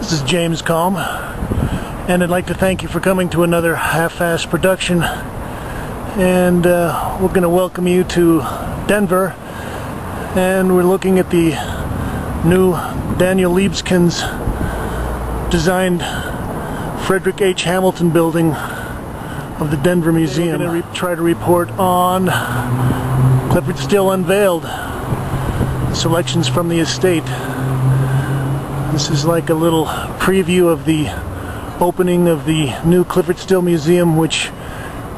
This is James Kalm, and I'd like to thank you for coming to another half-assed production. And we're going to welcome you to Denver, and we're looking at the new Daniel Libeskind's designed Frederic H. Hamilton building of the Denver Museum. We're going to try to report on Clyfford Still Unveiled, selections from the estate. This is like a little preview of the opening of the new Clyfford Still Museum, which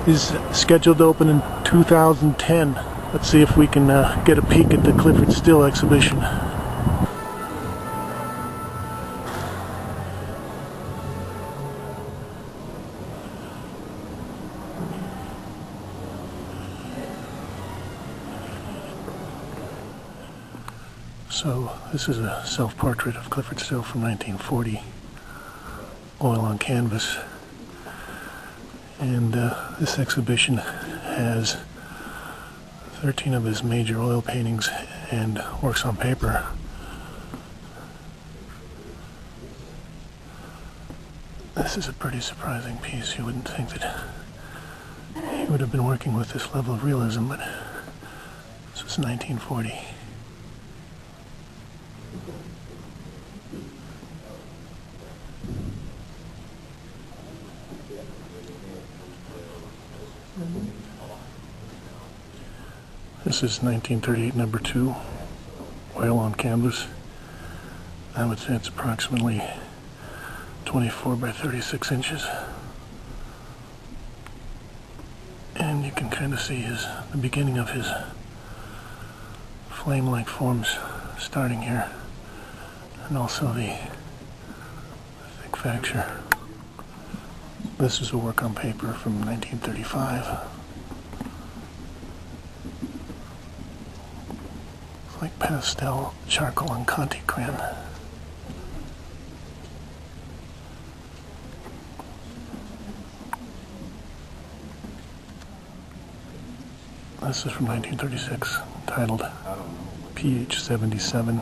is scheduled to open in 2010. Let's see if we can get a peek at the Clyfford Still exhibition. So this is a self-portrait of Clyfford Still from 1940, oil on canvas. And this exhibition has 13 of his major oil paintings and works on paper. This is a pretty surprising piece. You wouldn't think that he would have been working with this level of realism, but this was 1940. This is 1938 number 2, oil on canvas. I would say it's approximately 24 by 36 inches. And you can kind of see the beginning of his flame-like forms starting here, and also the thick facture. This is a work on paper from 1935. Like pastel, charcoal, and Conti crayon. This is from 1936, titled PH 77.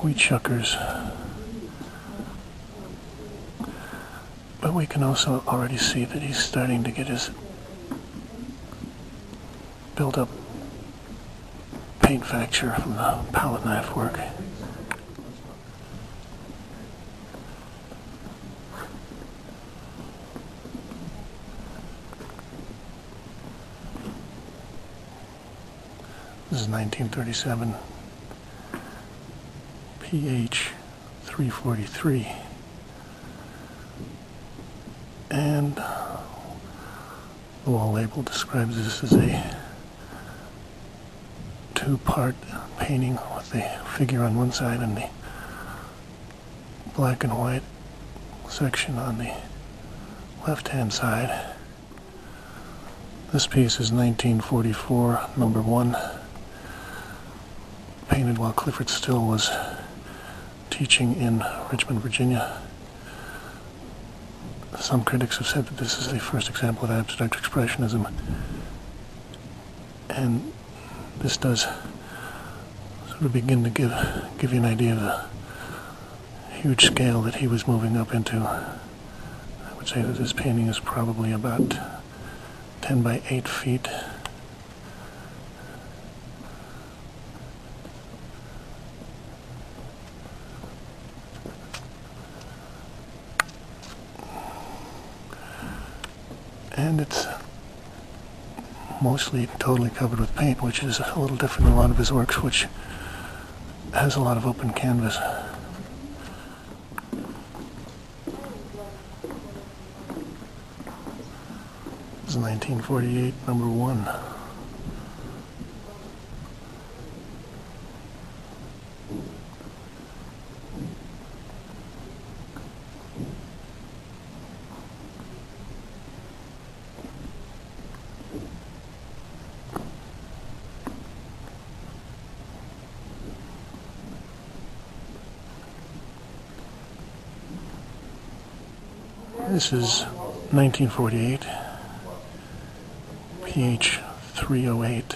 Wheat shuckers. But we can also already see that he's starting to get his built-up paint facture from the palette knife work. This is 1937, PH 343. And the wall label describes this as a two-part painting with the figure on one side and the black and white section on the left-hand side. This piece is 1944, number 1, painted while Clyfford Still was teaching in Richmond, Virginia. Some critics have said that this is the first example of abstract expressionism, and this does sort of begin to give you an idea of the huge scale that he was moving up into. I would say that this painting is probably about 10 by 8 feet. And it's mostly totally covered with paint, which is a little different than a lot of his works, which has a lot of open canvas. This is 1948, number 1. This is 1948, pH 308.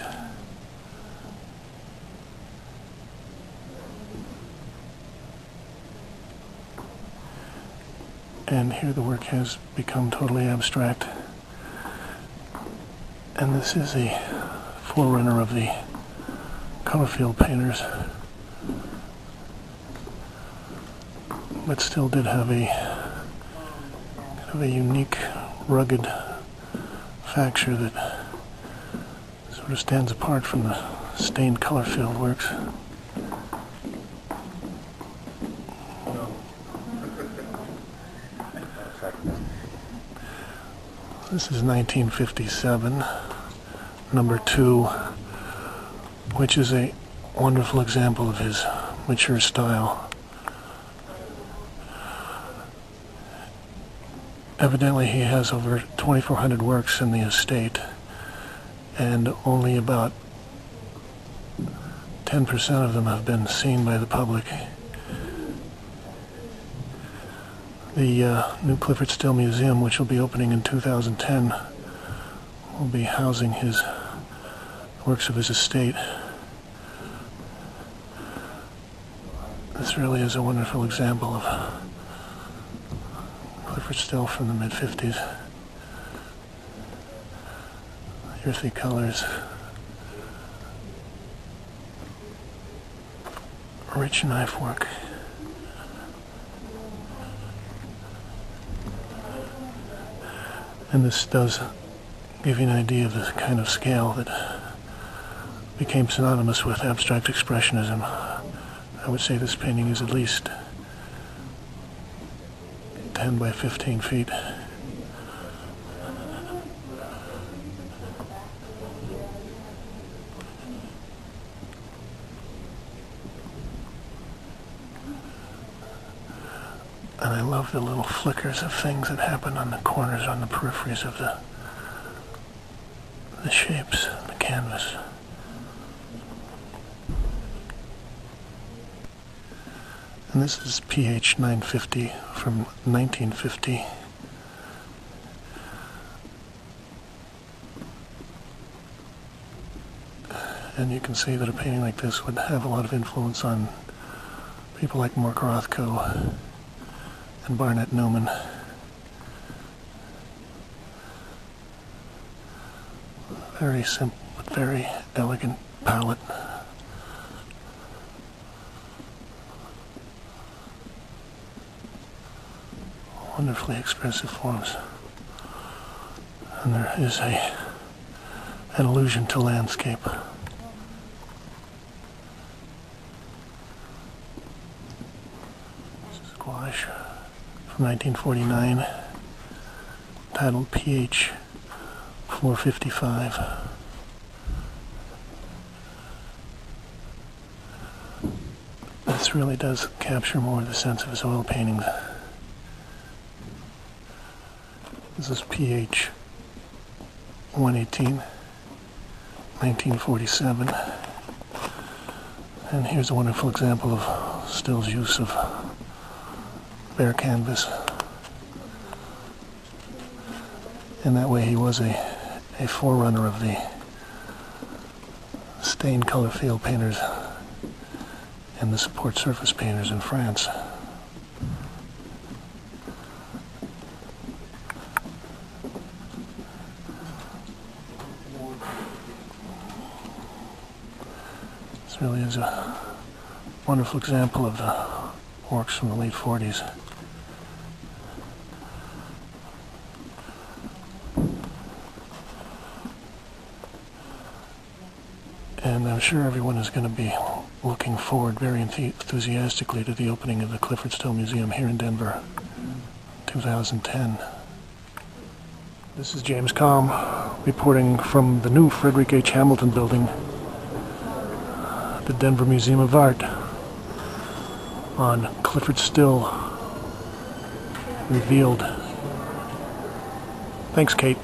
And here the work has become totally abstract. And this is a forerunner of the color field painters, but still did have a kind of a unique, rugged facture that sort of stands apart from the stained color field works. This is 1957, number 2, which is a wonderful example of his mature style. Evidently he has over 2,400 works in the estate, and only about 10% of them have been seen by the public. The new Clyfford Still Museum, which will be opening in 2010, will be housing his works of his estate. This really is a wonderful example of Clyfford Still from the mid-50s. Earthy colors, rich knife work. And this does give you an idea of the kind of scale that became synonymous with Abstract Expressionism. I would say this painting is at least 10 by 15 feet. And I love the little flickers of things that happen on the corners, on the peripheries of the shapes, the canvas. And this is PH 950 from 1950. And you can see that a painting like this would have a lot of influence on people like Mark Rothko and Barnett Newman. Very simple, but very elegant palette. Wonderfully expressive forms. And there is an allusion to landscape. Squash from 1949, titled PH 455. This really does capture more of the sense of his oil paintings. This is PH 118, 1947. And here's a wonderful example of Still's use of bare canvas. In that way he was a forerunner of the stained color field painters and the support surface painters in France. This really is a wonderful example of the works from the late 40s. And I'm sure everyone is going to be looking forward very enthusiastically to the opening of the Clyfford Still Museum here in Denver, 2010. This is James Kalm reporting from the new Frederic H. Hamilton building, the Denver Museum of Art, on Clyfford Still Revealed. Thanks, Kate.